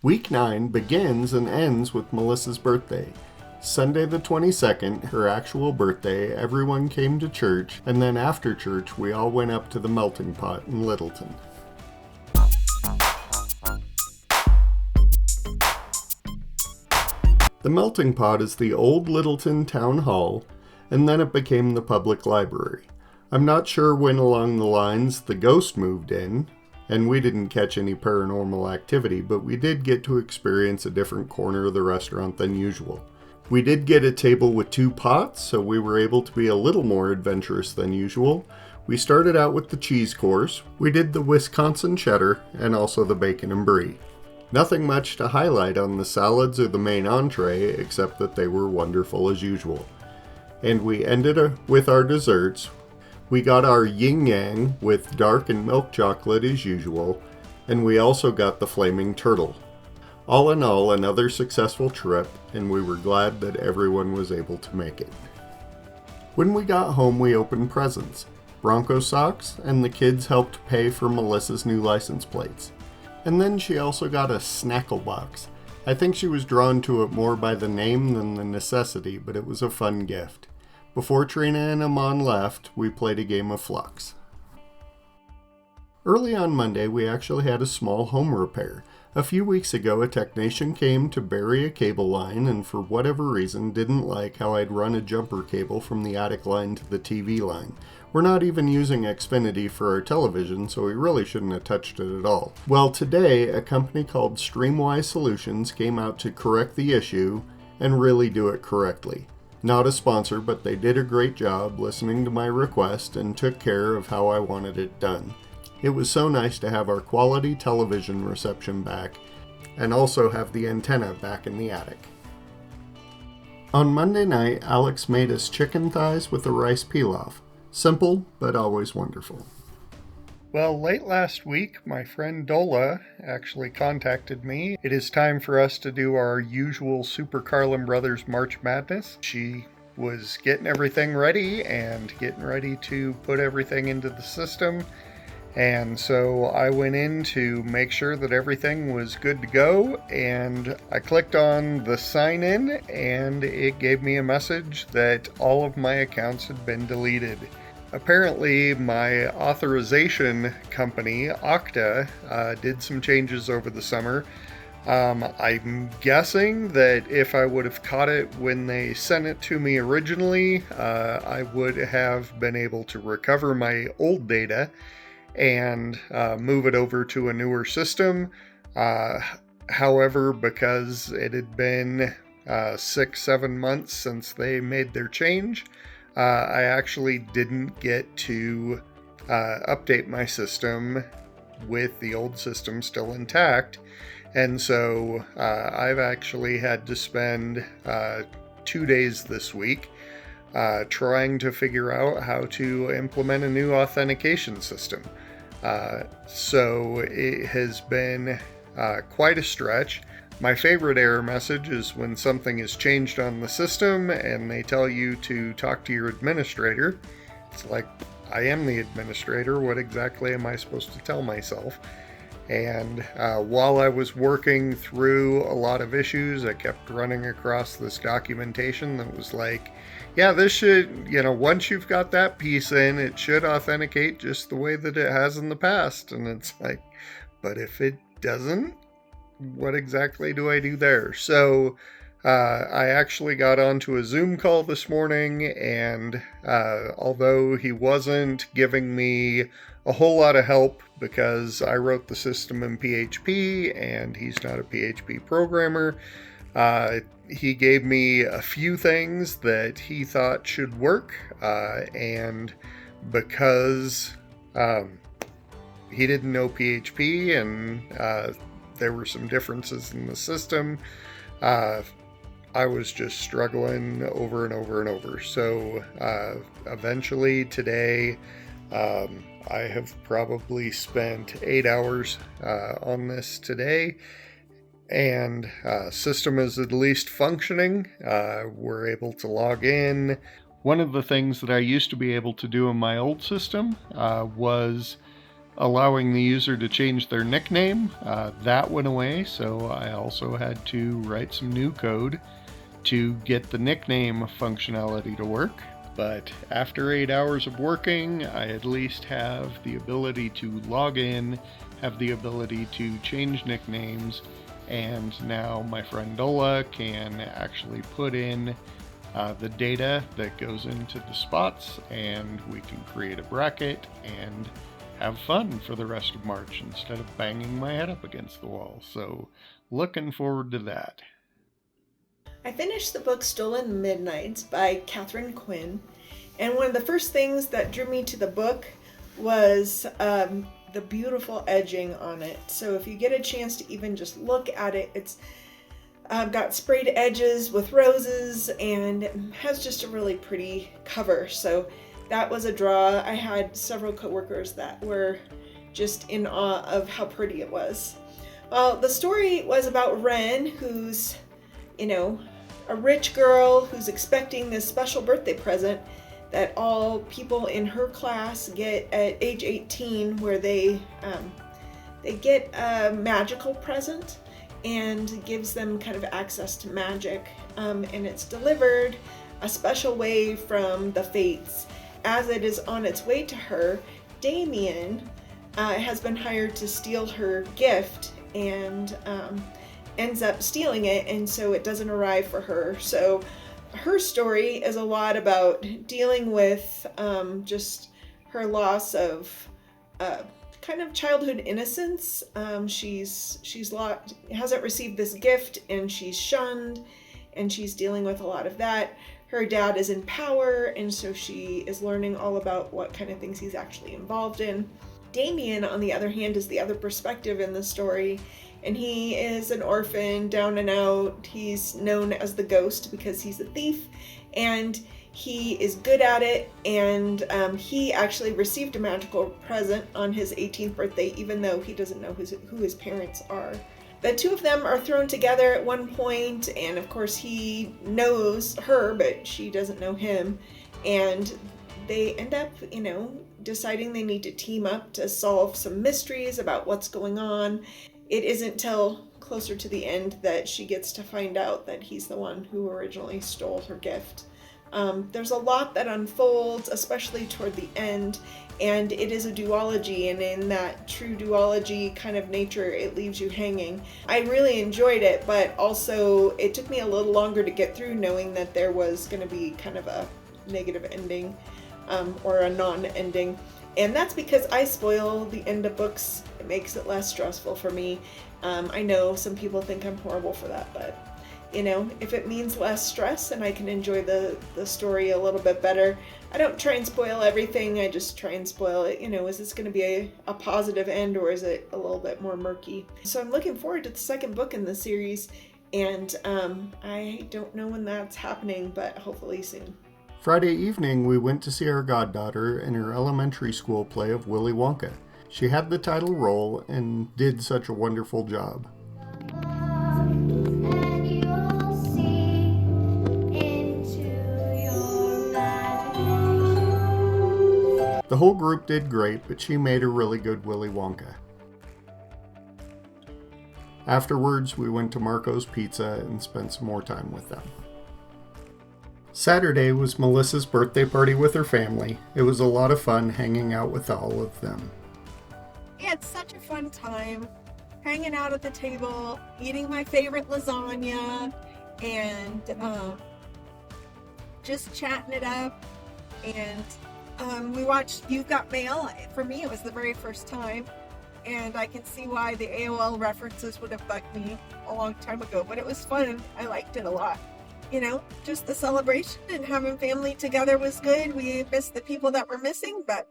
Week 9 begins and ends with Melissa's birthday. Sunday the 22nd, her actual birthday, everyone came to church, and then after church we all went up to the melting pot in Littleton. The melting pot is the old Littleton Town Hall, and then it became the public library. I'm not sure when along the lines the ghost moved in, and we didn't catch any paranormal activity, but we did get to experience a different corner of the restaurant than usual. We did get a table with 2 pots, so we were able to be a little more adventurous than usual. We started out with the cheese course, we did the Wisconsin cheddar, and also the bacon and brie. Nothing much to highlight on the salads or the main entree, except that they were wonderful as usual. And we ended with our desserts. We got our yin yang with dark and milk chocolate as usual, and we also got the flaming turtle. All in all, another successful trip, and we were glad that everyone was able to make it. When we got home, we opened presents, Bronco socks, and the kids helped pay for Melissa's new license plates. And then she also got a snackle box. I think she was drawn to it more by the name than the necessity, but it was a fun gift. Before Trina and Amon left, we played a game of Fluxx. Early on Monday, we actually had a small home repair. A few weeks ago, a technician came to bury a cable line and for whatever reason didn't like how I'd run a jumper cable from the attic line to the TV line. We're not even using Xfinity for our television, so we really shouldn't have touched it at all. Well, today, a company called Streamwise Solutions came out to correct the issue and really do it correctly. Not a sponsor, but they did a great job listening to my request and took care of how I wanted it done. It was so nice to have our quality television reception back and also have the antenna back in the attic. On Monday night, Alex made us chicken thighs with a rice pilaf. Simple, but always wonderful. Well, late last week, my friend Dola actually contacted me. It is time for us to do our usual Super Carlin Brothers March Madness. She was getting everything ready and getting ready to put everything into the system. And so I went in to make sure that everything was good to go, and I clicked on the sign in and it gave me a message that all of my accounts had been deleted. Apparently my authorization company, Okta, did some changes over the summer. I'm guessing that if I would have caught it when they sent it to me originally, I would have been able to recover my old data and move it over to a newer system. However, because it had been 6-7 months since they made their change, I actually didn't get to update my system with the old system still intact. And so I've actually had to spend 2 days this week trying to figure out how to implement a new authentication system. So it has been quite a stretch. My favorite error message is when something is changed on the system and they tell you to talk to your administrator. It's like, I am the administrator. What exactly am I supposed to tell myself? And while I was working through a lot of issues, I kept running across this documentation that was like, yeah, this should, once you've got that piece in, it should authenticate just the way that it has in the past. And it's like, but if it doesn't, what exactly do I do there? So I actually got onto a Zoom call this morning, and although he wasn't giving me a whole lot of help because I wrote the system in PHP and he's not a PHP programmer, he gave me a few things that he thought should work, and because he didn't know PHP and there were some differences in the system, I was just struggling over and over and over. So eventually today, I have probably spent 8 hours on this today, and system is at least functioning. We're able to log in. One of the things that I used to be able to do in my old system was allowing the user to change their nickname. That went away, so I also had to write some new code to get the nickname functionality to work. But after 8 hours of working, I at least have the ability to log in, have the ability to change nicknames, and now my friend Dola can actually put in the data that goes into the spots, and we can create a bracket and have fun for the rest of March instead of banging my head up against the wall. So looking forward to that. I finished the book Stolen Midnights by Katherine Quinn, and one of the first things that drew me to the book was the beautiful edging on it. So if you get a chance to even just look at it, it's got sprayed edges with roses and it has just a really pretty cover. So that was a draw. I had several coworkers that were just in awe of how pretty it was. Well, the story was about Ren, who's, a rich girl who's expecting this special birthday present that all people in her class get at age 18, where they get a magical present and gives them kind of access to magic, and it's delivered a special way from the Fates. As it is on its way to her, Damien has been hired to steal her gift and ends up stealing it, and so it doesn't arrive for her. So her story is a lot about dealing with just her loss of kind of childhood innocence. Hasn't received this gift, and she's shunned, and she's dealing with a lot of that. Her dad is in power, and so she is learning all about what kind of things he's actually involved in. Damien, on the other hand, is the other perspective in the story, and he is an orphan, down and out. He's known as the Ghost because he's a thief, and he is good at it, and he actually received a magical present on his 18th birthday, even though he doesn't know who his parents are. The two of them are thrown together at one point, and of course he knows her, but she doesn't know him, and they end up, deciding they need to team up to solve some mysteries about what's going on. It isn't till closer to the end that she gets to find out that he's the one who originally stole her gift. There's a lot that unfolds, especially toward the end, and it is a duology, and in that true duology kind of nature, it leaves you hanging. I really enjoyed it, but also it took me a little longer to get through, knowing that there was going to be kind of a negative ending, or a non-ending. And that's because I spoil the end of books. It makes it less stressful for me. I know some people think I'm horrible for that, but if it means less stress and I can enjoy the story a little bit better, I don't try and spoil everything. I just try and spoil it. Is this going to be a positive end, or is it a little bit more murky? So I'm looking forward to the second book in the series, and I don't know when that's happening, but hopefully soon. Friday evening, we went to see our goddaughter in her elementary school play of Willy Wonka. She had the title role and did such a wonderful job. The whole group did great, but she made a really good Willy Wonka. Afterwards, we went to Marco's Pizza and spent some more time with them. Saturday was Melissa's birthday party with her family. It was a lot of fun hanging out with all of them. We had such a fun time hanging out at the table, eating my favorite lasagna, and just chatting it up. And we watched You've Got Mail. For me, it was the very first time, and I can see why the AOL references would have bugged me a long time ago, but it was fun. I liked it a lot. Just the celebration and having family together was good. We missed the people that were missing, but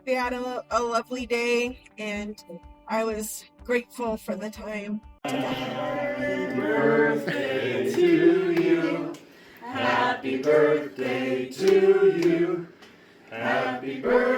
we had a lovely day, and I was grateful for the time together. Happy birthday to you. Happy birthday to you. Happy birthday.